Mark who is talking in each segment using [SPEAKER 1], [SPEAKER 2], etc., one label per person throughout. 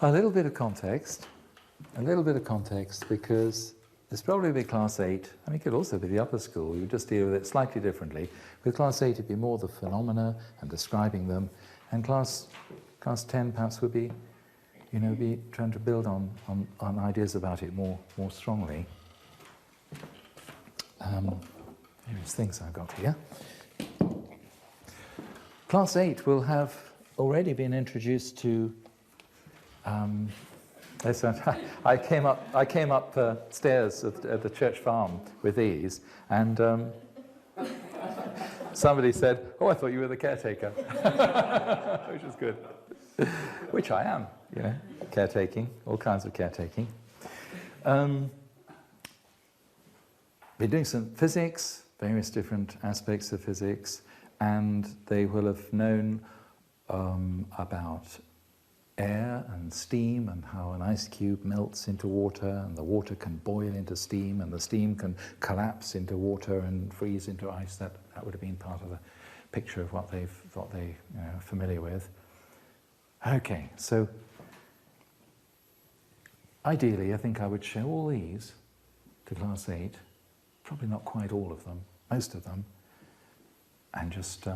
[SPEAKER 1] A little bit of context, because it's probably be class 8. I mean, it could also be the upper school. You just deal with it slightly differently. With class 8, it'd be more the phenomena and describing them, and class 10 perhaps would be, be trying to build on ideas about it more strongly. Here's things I've got here. Class 8 will have already been introduced to. I came up stairs at the church farm with these, and somebody said, "Oh, I thought you were the caretaker," which is good. Which I am, caretaking, all kinds of caretaking. Been doing some physics, various different aspects of physics, and they will have known about air and steam and how an ice cube melts into water, and the water can boil into steam, and the steam can collapse into water and freeze into ice. That would have been part of the picture of what they are familiar with. Okay, so ideally I think I would show all these to class 8, probably not quite all of them, most of them, and just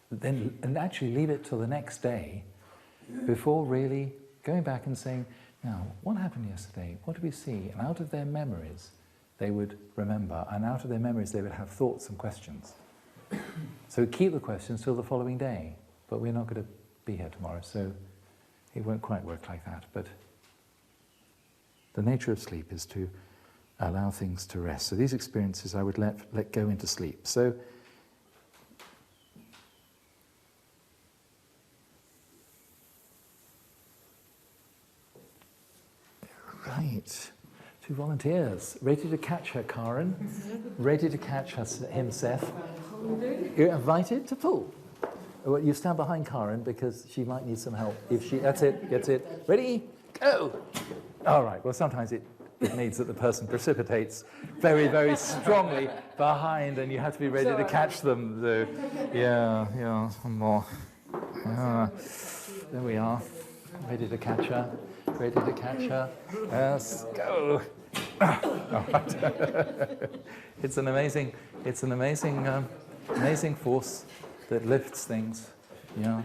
[SPEAKER 1] then actually leave it till the next day before really going back and saying, now, what happened yesterday? What did we see? And out of their memories, they would remember, and out of their memories, they would have thoughts and questions. So keep the questions till the following day, but we're not going to be here tomorrow, so it won't quite work like that. But the nature of sleep is to allow things to rest. So these experiences I would let go into sleep. So right, 2 volunteers. Ready to catch her, Karen? Ready to catch him, Seth? You're invited to pull. Well, you stand behind Karen because she might need some help. That's it. Ready? Go! All right, well, sometimes it needs that the person precipitates very, very strongly behind, and you have to be ready to catch them. Some more. There we are. Ready to catch her. Yes, go. All right. It's an amazing force that lifts things. Yeah.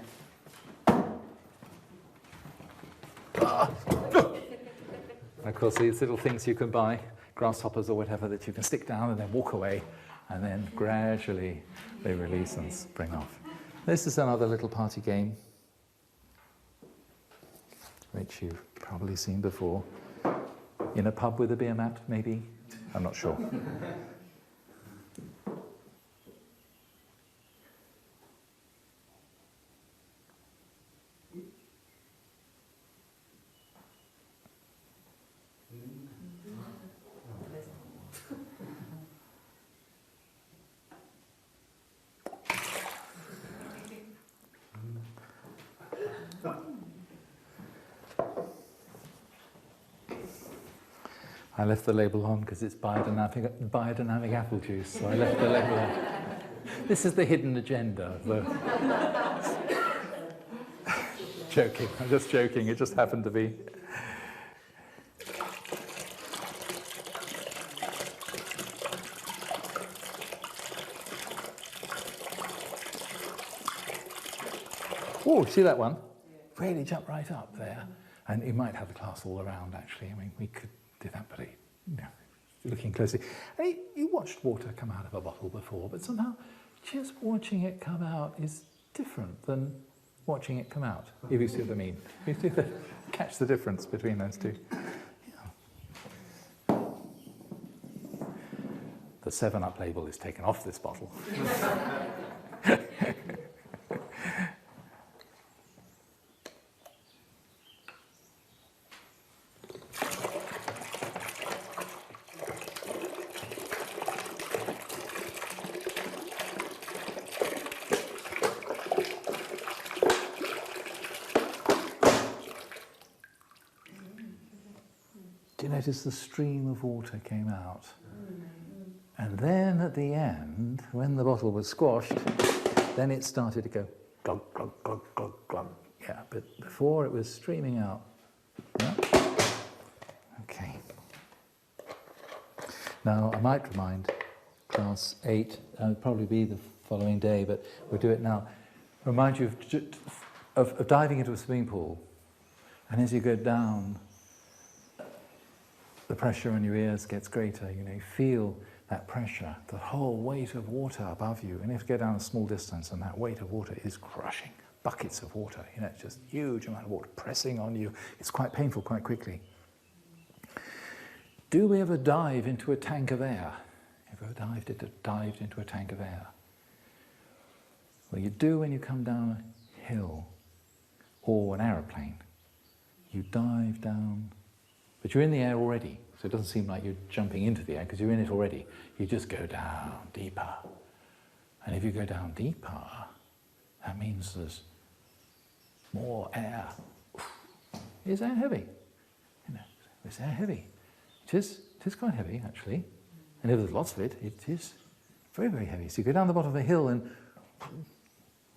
[SPEAKER 1] And of course, these little things you can buy, grasshoppers or whatever, that you can stick down and then walk away, and then gradually they release and spring off. This is another little party game, which you've probably seen before. In a pub with a beer mat, maybe? I'm not sure. I left the label on because it's biodynamic apple juice, so I left the label on. This is the hidden agenda. Joking, I'm just joking, it just happened to be. Oh, see that one? Really jump right up there. And you might have the class all around, actually. I mean, we could do that, but looking closely. You watched water come out of a bottle before, but somehow just watching it come out is different than watching it come out, if you see what I mean. You see catch the difference between those two. Yeah. The 7-Up label is taken off this bottle. Notice the stream of water came out. And then at the end, when the bottle was squashed, then it started to go glug, glug, glug, glug, glug. Yeah, but before it was streaming out. Yeah? Okay. Now, I might remind class 8, it'll probably be the following day, but we'll do it now. Remind you of diving into a swimming pool. And as you go down, the pressure on your ears gets greater. You know, you feel that pressure, the whole weight of water above you. And you have to go down a small distance, and that weight of water is crushing. Buckets of water, you know, it's just a huge amount of water pressing on you. It's quite painful quite quickly. Do we ever dive into a tank of air? Have you ever dived into a tank of air? Well, you do when you come down a hill or an aeroplane. You dive down, but you're in the air already, so it doesn't seem like you're jumping into the air because you're in it already. You just go down deeper. And if you go down deeper, that means there's more air. Is air heavy? You know, is air heavy? It is quite heavy, actually. And if there's lots of it, it is very, very heavy. So you go down the bottom of a hill and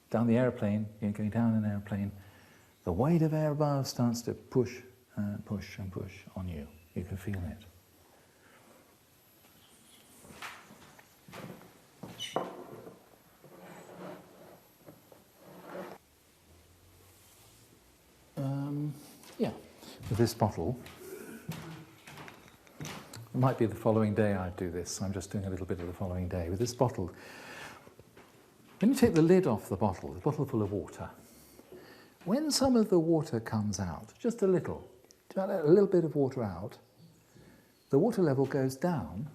[SPEAKER 1] down the aeroplane, you're going down an aeroplane, the weight of air above starts to push and push and push on you. You can feel it. Yeah, with this bottle, it might be the following day I do this, so I'm just doing a little bit of the following day. With this bottle, when you take the lid off the bottle full of water, when some of the water comes out, just a little bit of water out, the water level goes down.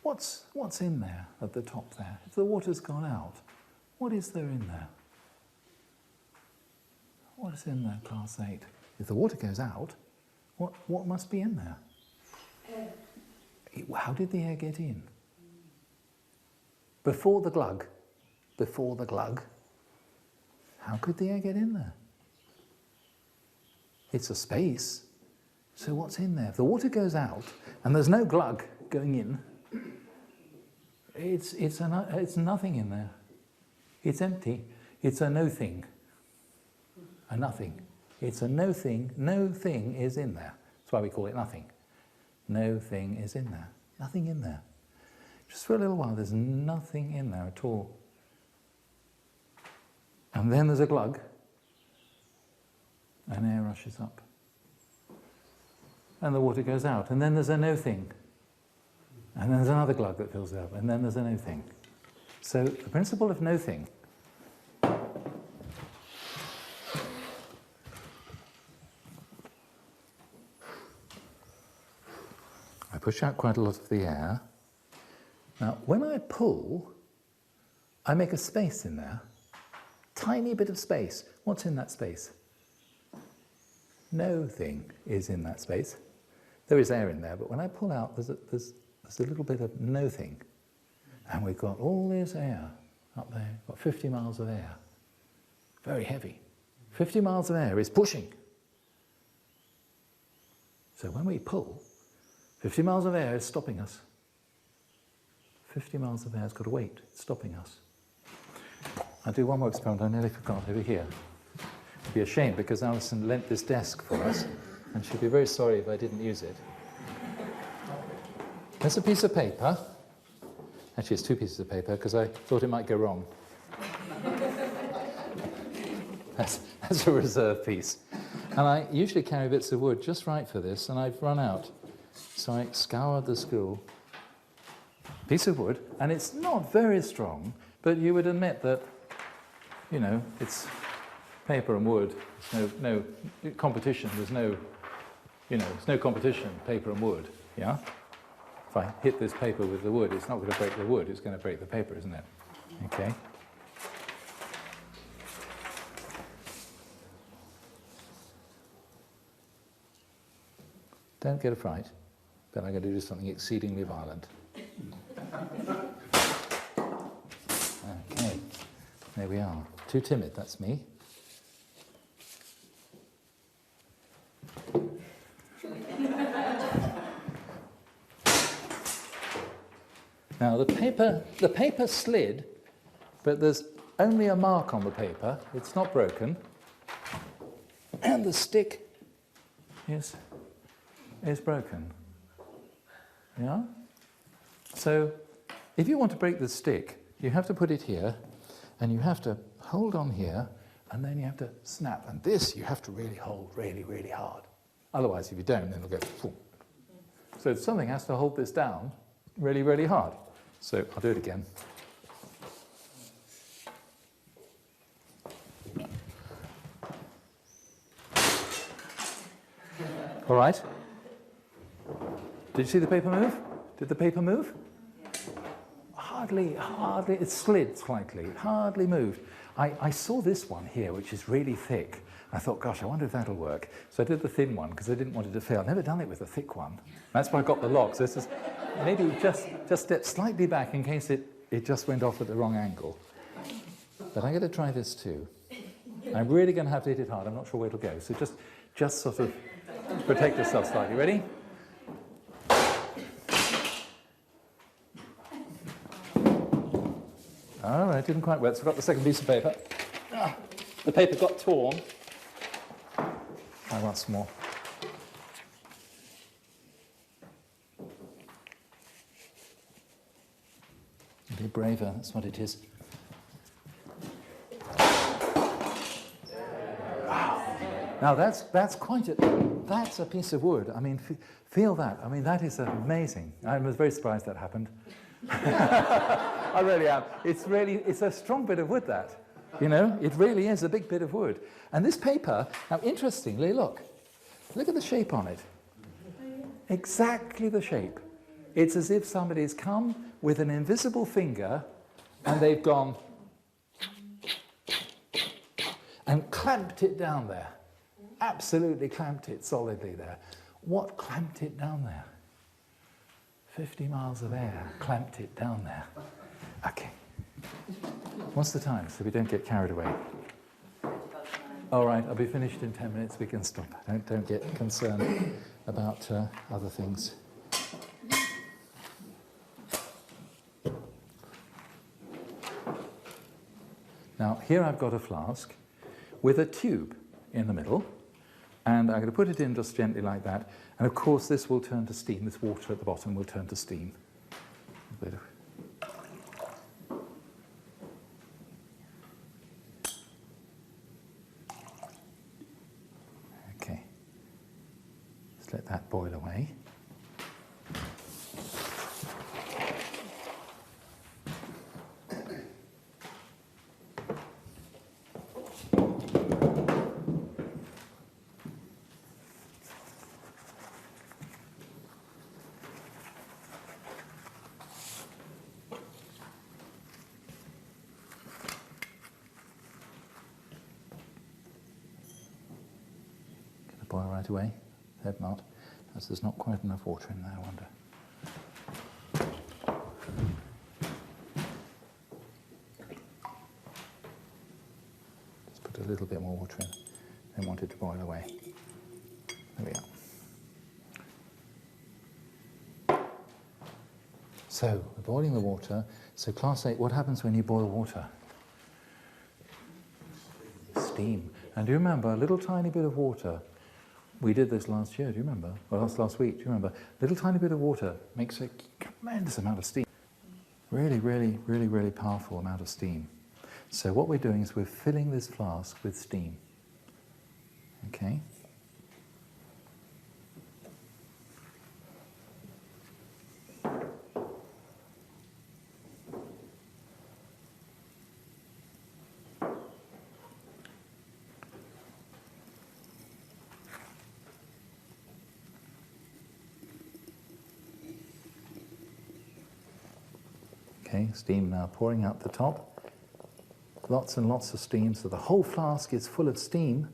[SPEAKER 1] What's in there at the top there? If the water's gone out, what is there in there? What is in there, class 8? If the water goes out, what must be in there? Air. How did the air get in? Before the glug, how could the air get in there? It's a space, so what's in there? If the water goes out and there's no glug going in, it's nothing in there. It's empty. It's a no thing. A nothing. It's a no thing. No thing is in there. That's why we call it nothing. No thing is in there. Nothing in there. Just for a little while, there's nothing in there at all. And then there's a glug, and air rushes up. And the water goes out, and then there's a no thing. And then there's another glug that fills it up, and then there's a no thing. So the principle of no thing I push out quite a lot of the air. Now, when I pull, I make a space in there. Tiny bit of space. What's in that space? No thing is in that space. There is air in there, but when I pull out, there's a little bit of no thing. And we've got all this air up there. We've got 50 miles of air. Very heavy. 50 miles of air is pushing. So when we pull, 50 miles of air is stopping us. 50 miles of air has got to wait. It's stopping us. I'll do one more experiment. I nearly forgot over here. It'd be a shame because Alison lent this desk for us, and she'd be very sorry if I didn't use it. There's a piece of paper. Actually, it's two pieces of paper because I thought it might go wrong. That's a reserve piece. And I usually carry bits of wood just right for this, and I've run out. So I scoured the school. Piece of wood, and it's not very strong, but you would admit that, you know, it's paper and wood. There's no competition. There's no competition, paper and wood, yeah? If I hit this paper with the wood, it's not going to break the wood, it's going to break the paper, isn't it? Okay. Don't get a fright, but I'm going to do something exceedingly violent. Okay, there we are. Too timid, that's me. Now the paper slid, but there's only a mark on the paper. It's not broken. and the stick is broken. Yeah? So if you want to break the stick, you have to put it here, and you have to hold on here, and then you have to snap. And this you have to really hold really, really hard. Otherwise, if you don't, then it'll go boom. So something has to hold this down really, really hard. So I'll do it again. All right. Did you see the paper move? Did the paper move? Hardly, it slid slightly, it hardly moved. I saw this one here, which is really thick. I thought, gosh, I wonder if that'll work. So I did the thin one, because I didn't want it to fail. I've never done it with a thick one. That's why I got the lock. So this is maybe just step slightly back in case it just went off at the wrong angle. But I'm going to try this too. I'm really going to have to hit it hard. I'm not sure where it'll go. So just sort of protect yourself slightly. Ready? All right, didn't quite work. So I've got the second piece of paper. The paper got torn. I want some more. Be braver, that's what it is. Wow. Now that's a piece of wood. I mean, feel that. I mean, that is amazing. I was very surprised that happened. I really am. It's a strong bit of wood, that. You know, it really is a big bit of wood. And this paper, now interestingly, look at the shape on it. Exactly the shape. It's as if somebody's come with an invisible finger and they've gone and clamped it down there. Absolutely clamped it solidly there. What clamped it down there? 50 miles of air clamped it down there. Okay. What's the time, so we don't get carried away? All right, I'll be finished in 10 minutes. We can stop. Don't get concerned about other things. Now, here I've got a flask with a tube in the middle, and I'm going to put it in just gently like that. And of course, this will turn to steam. This water at the bottom will turn to steam. A bit of okay. Just let that boil away. Boil right away? Hope not. As there's not quite enough water in there, I wonder. Just put a little bit more water in. Don't want it to boil away. There we are. So, we're boiling the water. So class 8, what happens when you boil water? Steam. And do you remember, a little tiny bit of water, we did this last year, do you remember? Or last week, do you remember? A little tiny bit of water makes a tremendous amount of steam. Really, really, really, really powerful amount of steam. So what we're doing is we're filling this flask with steam. Okay? Okay, steam now pouring out the top. Lots and lots of steam, so the whole flask is full of steam.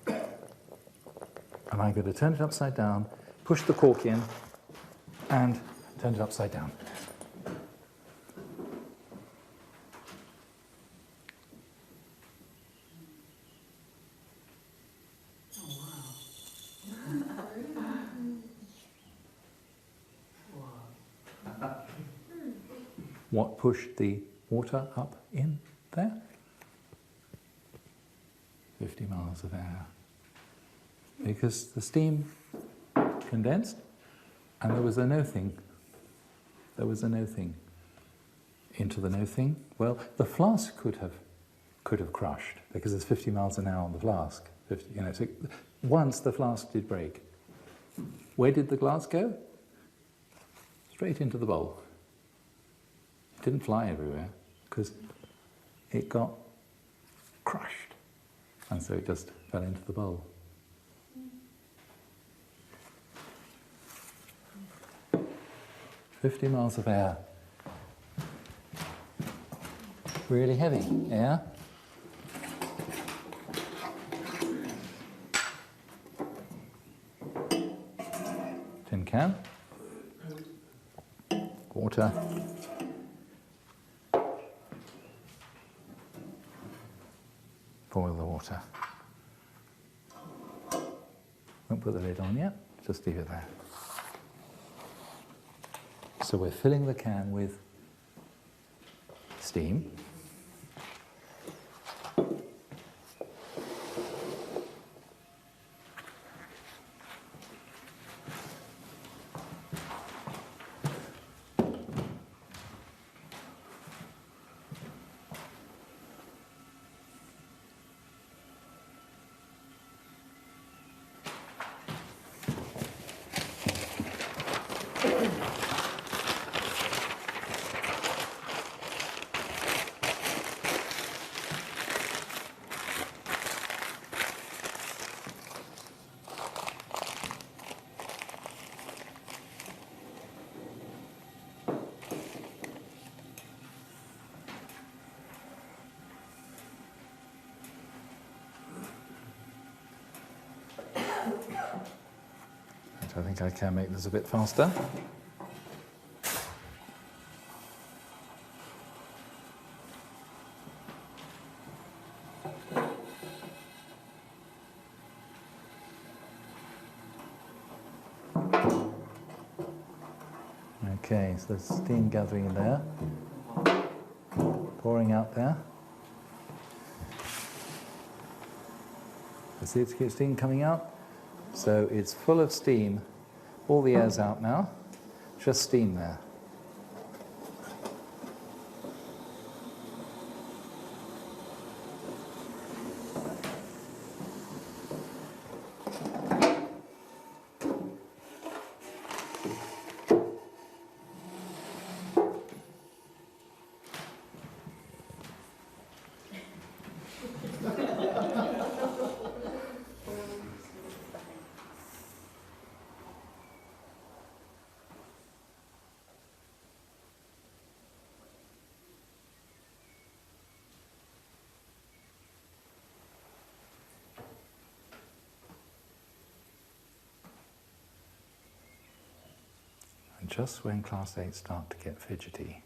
[SPEAKER 1] And I'm going to turn it upside down, push the cork in, and turn it upside down. What pushed the water up in there? 50 miles of air. Because the steam condensed and there was a no-thing. There was a no-thing. Into the no-thing, well, the flask could have crushed because there's 50 miles an hour on the flask. 50, so once the flask did break. Where did the glass go? Straight into the bowl. It didn't fly everywhere because it got crushed. And so it just fell into the bowl. Mm. 50 miles of air. Really heavy, yeah? Tin can. Water. Boil the water. Won't put the lid on yet, just leave it there. So we're filling the can with steam. I think I can make this a bit faster. Okay, so there's steam gathering in there, pouring out there. You see it's steam coming out? So it's full of steam. All the air's out now, just steam there. Just when class 8 start to get fidgety.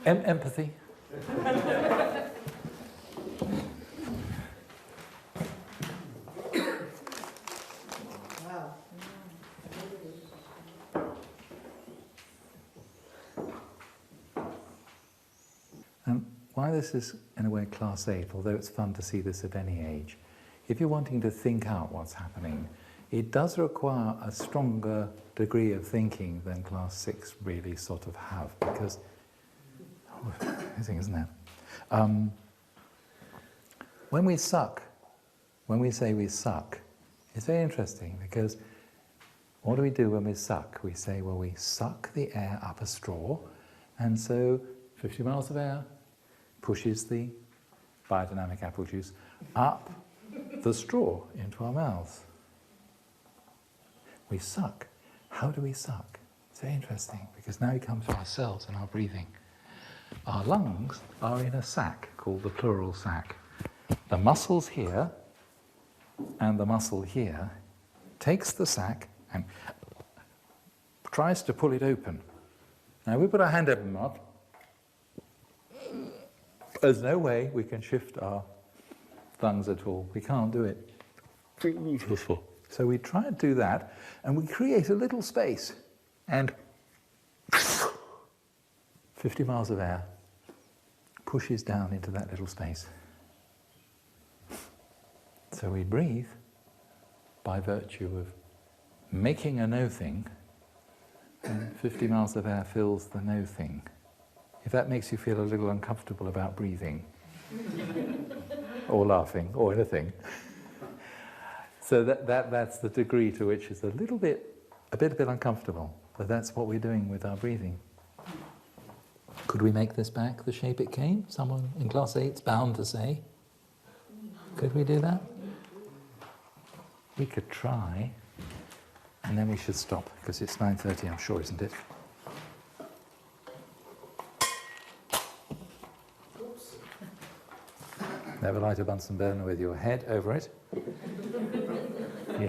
[SPEAKER 1] Empathy. why this is, in a way, class 8, although it's fun to see this at any age. If you're wanting to think out what's happening, it does require a stronger degree of thinking than class 6 really sort of have, because, amazing, isn't it? When we suck, when we say we suck, it's very interesting, because what do we do when we suck? We say, well, we suck the air up a straw, and so 50 miles of air pushes the biodynamic apple juice up the straw into our mouths. We suck. How do we suck? It's very interesting, because now we come to ourselves and our breathing. Our lungs are in a sac called the pleural sac. The muscles here and the muscle here takes the sac and tries to pull it open. Now we put our hand open up. There's no way we can shift our lungs at all. We can't do it. So we try and do that, and we create a little space, and 50 miles of air pushes down into that little space. So we breathe by virtue of making a no thing, and 50 miles of air fills the no thing. If that makes you feel a little uncomfortable about breathing, or laughing, or anything. So that's the degree to which it's a bit uncomfortable, but that's what we're doing with our breathing. Could we make this back the shape it came? Someone in class 8's bound to say. Could we do that? We could try, and then we should stop, because it's 9:30, I'm sure, isn't it? Never light a Bunsen burner with your head over it. He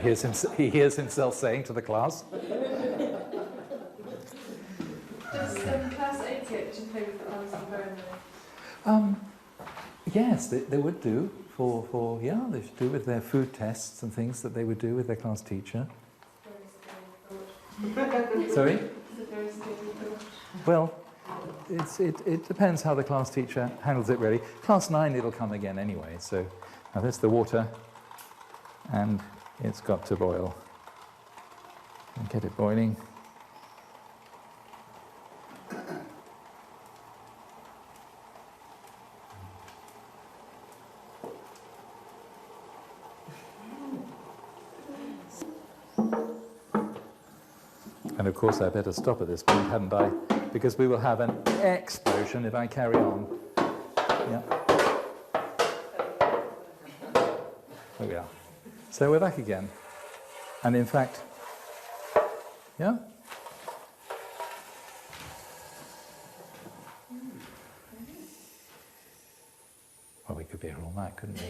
[SPEAKER 1] hears himself saying to the class.
[SPEAKER 2] Does class 8 get to play with the Bunsen burner?
[SPEAKER 1] Yes, they would do they should do with their food tests and things that they would do with their class teacher. Sorry?
[SPEAKER 2] It's a very scary thought.
[SPEAKER 1] Well, it depends how the class teacher handles it, really. Class 9, it'll come again anyway. So now there's the water, and it's got to boil. And get it boiling. And of course I better stop at this point, hadn't I? Because we will have an explosion if I carry on. Yeah. There we are. So we're back again. And in fact, yeah? Well, we could be here all night, couldn't we?